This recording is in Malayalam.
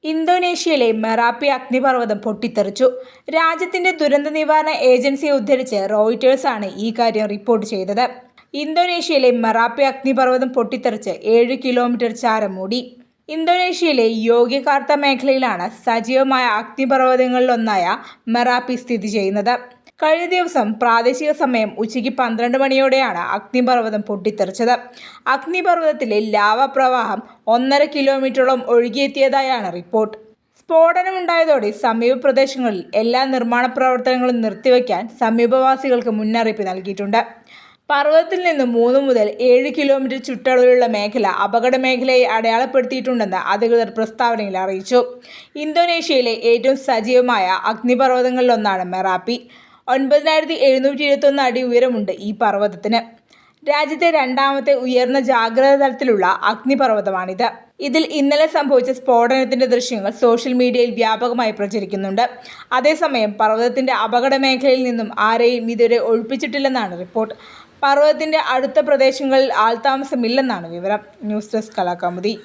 ഇന്തോനേഷ്യയിലെ മെറാപ്പി അഗ്നിപർവ്വതം പൊട്ടിത്തെറിച്ചു. രാജ്യത്തിന്റെ ദുരന്ത നിവാരണ ഏജൻസിയെ ഉദ്ധരിച്ച് റോയിറ്റേഴ്സാണ് ഈ കാര്യം റിപ്പോർട്ട് ചെയ്തത്. ഇന്തോനേഷ്യയിലെ മെറാപ്പി അഗ്നിപർവ്വതം പൊട്ടിത്തെറിച്ച് 7 കിലോമീറ്റർ ചാരം മൂടി. ഇന്തോനേഷ്യയിലെ യോഗ്യകാർത്ത മേഖലയിലാണ് സജീവമായ അഗ്നിപർവ്വതങ്ങളിലൊന്നായ മെറാപ്പി സ്ഥിതി ചെയ്യുന്നത്. കഴിഞ്ഞ ദിവസം പ്രാദേശിക സമയം ഉച്ചയ്ക്ക് 12 മണിയോടെയാണ് അഗ്നിപർവ്വതം പൊട്ടിത്തെറിച്ചത്. അഗ്നിപർവ്വതത്തിലെ ലാവാ പ്രവാഹം 1.5 കിലോമീറ്ററോളം ഒഴുകിയെത്തിയതായാണ് റിപ്പോർട്ട്. സ്ഫോടനമുണ്ടായതോടെ സമീപ പ്രദേശങ്ങളിൽ എല്ലാ നിർമ്മാണ പ്രവർത്തനങ്ങളും നിർത്തിവെക്കാൻ സമീപവാസികൾക്ക് മുന്നറിയിപ്പ് നൽകിയിട്ടുണ്ട്. പർവ്വതത്തിൽ നിന്ന് 3 മുതൽ 7 കിലോമീറ്റർ ചുറ്റളവിലുള്ള മേഖല അപകട മേഖലയായി അടയാളപ്പെടുത്തിയിട്ടുണ്ടെന്ന് അധികൃതർ പ്രസ്താവനയിൽ അറിയിച്ചു. ഇന്തോനേഷ്യയിലെ ഏറ്റവും സജീവമായ അഗ്നിപർവ്വതങ്ങളിലൊന്നാണ് മെറാപ്പി. 9721 അടി ഉയരമുണ്ട് ഈ പർവ്വതത്തിന്. രാജ്യത്തെ രണ്ടാമത്തെ ഉയർന്ന ജാഗ്രതാ തലത്തിലുള്ള അഗ്നിപർവ്വതമാണിത്. ഇതിൽ ഇന്നലെ സംഭവിച്ച സ്ഫോടനത്തിന്റെ ദൃശ്യങ്ങൾ സോഷ്യൽ മീഡിയയിൽ വ്യാപകമായി പ്രചരിക്കുന്നുണ്ട്. അതേസമയം പർവ്വതത്തിന്റെ അപകട മേഖലയിൽ നിന്നും ആരെയും ഇതുവരെ ഒഴിപ്പിച്ചിട്ടില്ലെന്നാണ് റിപ്പോർട്ട്. പർവ്വതത്തിന്റെ അടുത്ത പ്രദേശങ്ങളിൽ ആൾതാമസമില്ലെന്നാണ് വിവരം. News desk Kalakaumudi.